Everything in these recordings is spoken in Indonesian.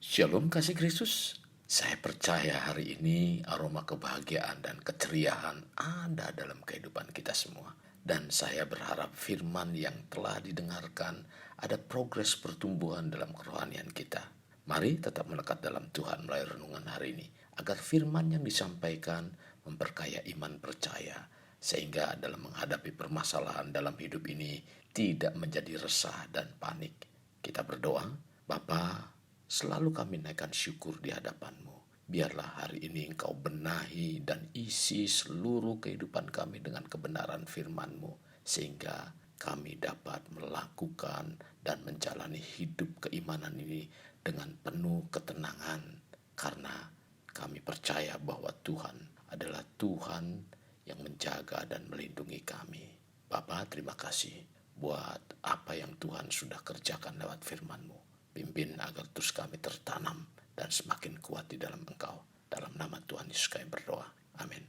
Shalom kasih Kristus. Saya percaya hari ini aroma kebahagiaan dan keceriaan ada dalam kehidupan kita semua. Dan saya berharap firman yang telah didengarkan ada progres pertumbuhan dalam kerohanian kita. Mari tetap melekat dalam Tuhan melalui renungan hari ini, agar firman yang disampaikan memperkaya iman percaya, sehingga dalam menghadapi permasalahan dalam hidup ini tidak menjadi resah dan panik. Kita berdoa. Bapa, selalu kami naikkan syukur di hadapan-Mu. Biarlah hari ini Engkau benahi dan isi seluruh kehidupan kami dengan kebenaran firman-Mu, sehingga kami dapat melakukan dan menjalani hidup keimanan ini dengan penuh ketenangan, karena kami percaya bahwa Tuhan adalah Tuhan yang menjaga dan melindungi kami. Bapa, terima kasih buat apa yang Tuhan sudah kerjakan lewat firman-Mu. Pimpin agar terus kami tertanam dan semakin kuat di dalam Engkau. Dalam nama Tuhan Yesus kami berdoa. Amin.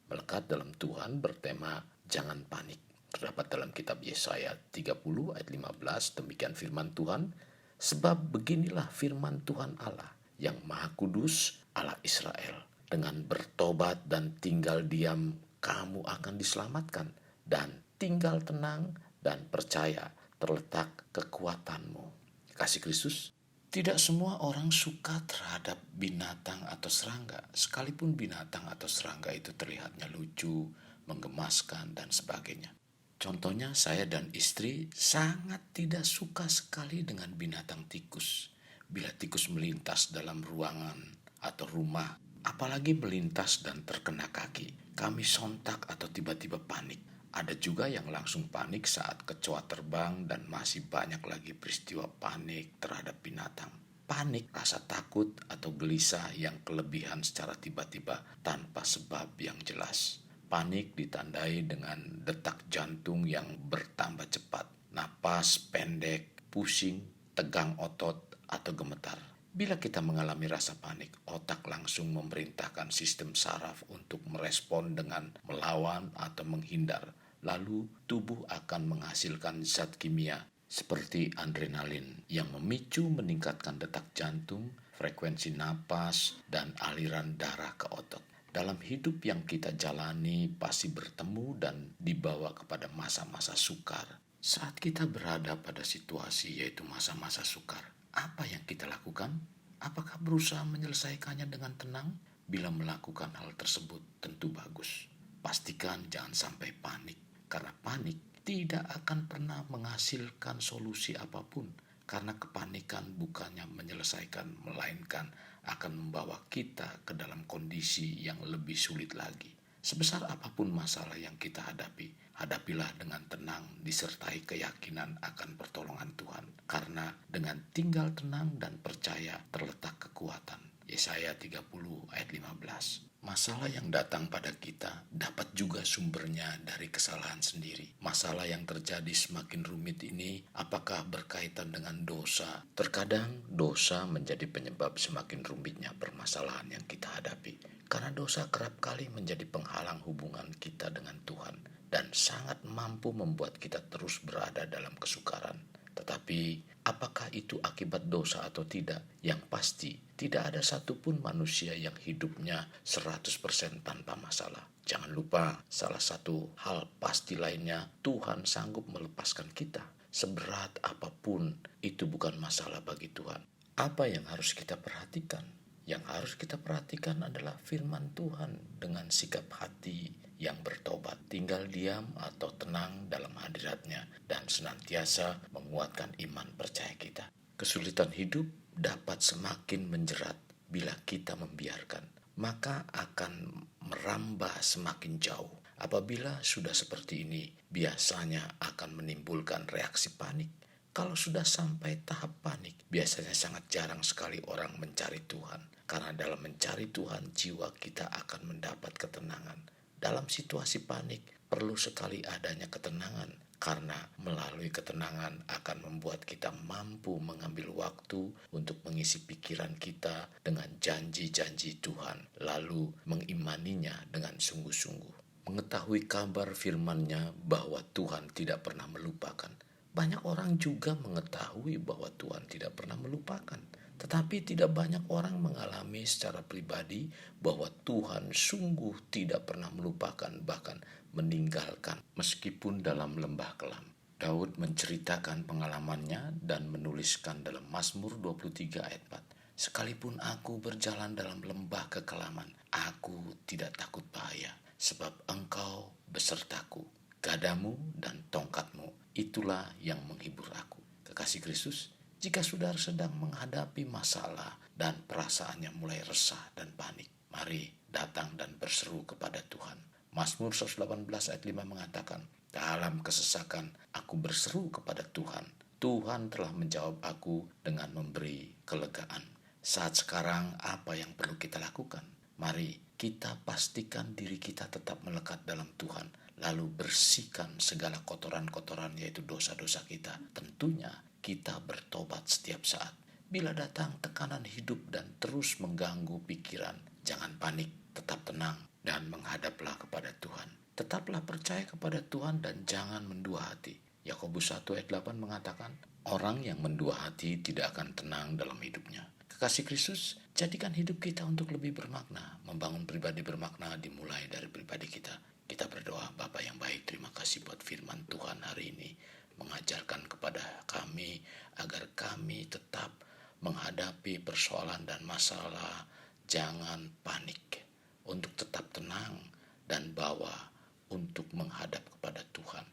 Melekat dalam Tuhan bertema jangan panik. Terdapat dalam kitab Yesaya 30 ayat 15, demikian firman Tuhan. Sebab beginilah firman Tuhan Allah yang Maha Kudus, Allah Israel. Dengan bertobat dan tinggal diam, kamu akan diselamatkan. Dan tinggal tenang dan percaya terletak kekuatanmu. Kasih Kristus, tidak semua orang suka terhadap binatang atau serangga, sekalipun binatang atau serangga itu terlihatnya lucu, menggemaskan, dan sebagainya. Contohnya, saya dan istri sangat tidak suka sekali dengan binatang tikus. Bila tikus melintas dalam ruangan atau rumah, apalagi melintas dan terkena kaki, kami sontak atau tiba-tiba panik. Ada juga yang langsung panik saat kecoa terbang, dan masih banyak lagi peristiwa panik terhadap binatang. Panik, rasa takut atau gelisah yang kelebihan secara tiba-tiba tanpa sebab yang jelas. Panik ditandai dengan detak jantung yang bertambah cepat, napas pendek, pusing, tegang otot, atau gemetar. Bila kita mengalami rasa panik, otak langsung memerintahkan sistem saraf untuk merespon dengan melawan atau menghindar. Lalu tubuh akan menghasilkan zat kimia seperti adrenalin yang memicu meningkatkan detak jantung, frekuensi napas, dan aliran darah ke otot. Dalam hidup yang kita jalani pasti bertemu dan dibawa kepada masa-masa sukar. Saat kita berada pada situasi yaitu masa-masa sukar, apa yang kita lakukan? Apakah berusaha menyelesaikannya dengan tenang? Bila melakukan hal tersebut tentu bagus. Pastikan jangan sampai panik, karena panik tidak akan pernah menghasilkan solusi apapun. Karena kepanikan bukannya menyelesaikan, melainkan akan membawa kita ke dalam kondisi yang lebih sulit lagi. Sebesar apapun masalah yang kita hadapi, hadapilah dengan tenang disertai keyakinan akan pertolongan Tuhan. Karena dengan tinggal tenang dan percaya terletak kekuatan. Yesaya 30 ayat 15. Masalah yang datang pada kita dapat juga sumbernya dari kesalahan sendiri. Masalah yang terjadi semakin rumit ini apakah berkaitan dengan dosa? Terkadang dosa menjadi penyebab semakin rumitnya permasalahan yang kita hadapi. Karena dosa kerap kali menjadi penghalang hubungan kita dengan Tuhan dan sangat mampu membuat kita terus berada dalam kesukaran. Tetapi apakah itu akibat dosa atau tidak? Yang pasti, tidak ada satupun manusia yang hidupnya 100% tanpa masalah. Jangan lupa, salah satu hal pasti lainnya, Tuhan sanggup melepaskan kita. Seberat apapun, itu bukan masalah bagi Tuhan. Apa yang harus kita perhatikan? Yang harus kita perhatikan adalah firman Tuhan dengan sikap hati yang bertobat, tinggal diam atau tenang dalam hadiratnya, dan senantiasa menguatkan iman percaya kita. Kesulitan hidup dapat semakin menjerat bila kita membiarkan, maka akan merambah semakin jauh. Apabila sudah seperti ini, biasanya akan menimbulkan reaksi panik. Kalau sudah sampai tahap panik, biasanya sangat jarang sekali orang mencari Tuhan. Karena dalam mencari Tuhan, jiwa kita akan mendapat ketenangan. Dalam situasi panik, perlu sekali adanya ketenangan, karena melalui ketenangan akan membuat kita mampu mengambil waktu untuk mengisi pikiran kita dengan janji-janji Tuhan, lalu mengimaninya dengan sungguh-sungguh. Mengetahui kabar firman-Nya bahwa Tuhan tidak pernah melupakan. Banyak orang juga mengetahui bahwa Tuhan tidak pernah melupakan, Tetapi tidak banyak orang mengalami secara pribadi bahwa Tuhan sungguh tidak pernah melupakan bahkan meninggalkan meskipun dalam lembah kelam. Daud menceritakan pengalamannya dan menuliskan dalam Mazmur 23 ayat 4. Sekalipun aku berjalan dalam lembah kekelaman, aku tidak takut bahaya, sebab engkau besertaku. Gadamu dan tongkatmu, itulah yang menghibur aku. Kekasih Kristus, jika saudara sedang menghadapi masalah dan perasaannya mulai resah dan panik, mari datang dan berseru kepada Tuhan. Mazmur 118 ayat 5 mengatakan, dalam kesesakan aku berseru kepada Tuhan. Tuhan telah menjawab aku dengan memberi kelegaan. Saat sekarang apa yang perlu kita lakukan? Mari kita pastikan diri kita tetap melekat dalam Tuhan, lalu bersihkan segala kotoran-kotoran yaitu dosa-dosa kita. Tentunya kita bertobat setiap saat. Bila datang tekanan hidup dan terus mengganggu pikiran, jangan panik, tetap tenang dan menghadaplah kepada Tuhan. Tetaplah percaya kepada Tuhan dan jangan mendua hati. Yakobus 1 ayat 8 mengatakan, orang yang mendua hati tidak akan tenang dalam hidupnya. Kekasih Kristus, jadikan hidup kita untuk lebih bermakna. Membangun pribadi bermakna dimulai dari pribadi kita. Kita berdoa, Bapa yang baik, terima kasih buat firman Tuhan hari ini. Mengajarkan kepada kami agar kami tetap menghadapi persoalan dan masalah. Jangan panik, untuk tetap tenang dan bawa untuk menghadap kepada Tuhan,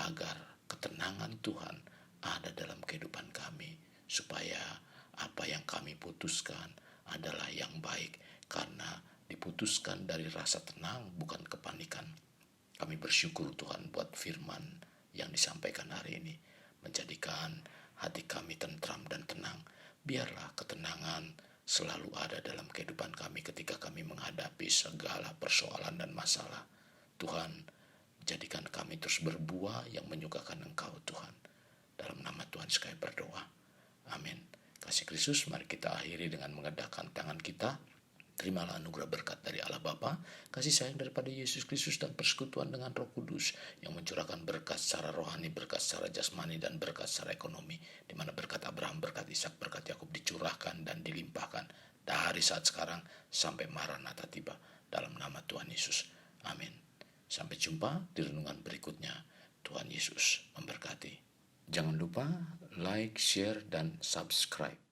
agar ketenangan Tuhan ada dalam kehidupan kami, supaya apa yang kami putuskan adalah yang baik, karena diputuskan dari rasa tenang bukan kepanikan. Kami bersyukur Tuhan buat firman yang disampaikan hari ini, menjadikan hati kami tentram dan tenang. Biarlah ketenangan selalu ada dalam kehidupan kami ketika kami menghadapi segala persoalan dan masalah. Tuhan, jadikan kami terus berbuah yang menyukakan Engkau Tuhan. Dalam nama Tuhan sekali berdoa. Amin. Kasih Kristus, mari kita akhiri dengan mengedahkan tangan kita. Terimalah anugerah berkat dari Allah Bapa, kasih sayang daripada Yesus Kristus dan persekutuan dengan Roh Kudus yang mencurahkan berkat secara rohani, berkat secara jasmani, dan berkat secara ekonomi, di mana berkat Abraham, berkat Ishak, berkat Yakub dicurahkan dan dilimpahkan dari saat sekarang sampai Maranatha tiba, dalam nama Tuhan Yesus. Amin. Sampai jumpa di renungan berikutnya. Tuhan Yesus memberkati. Jangan lupa like, share, dan subscribe.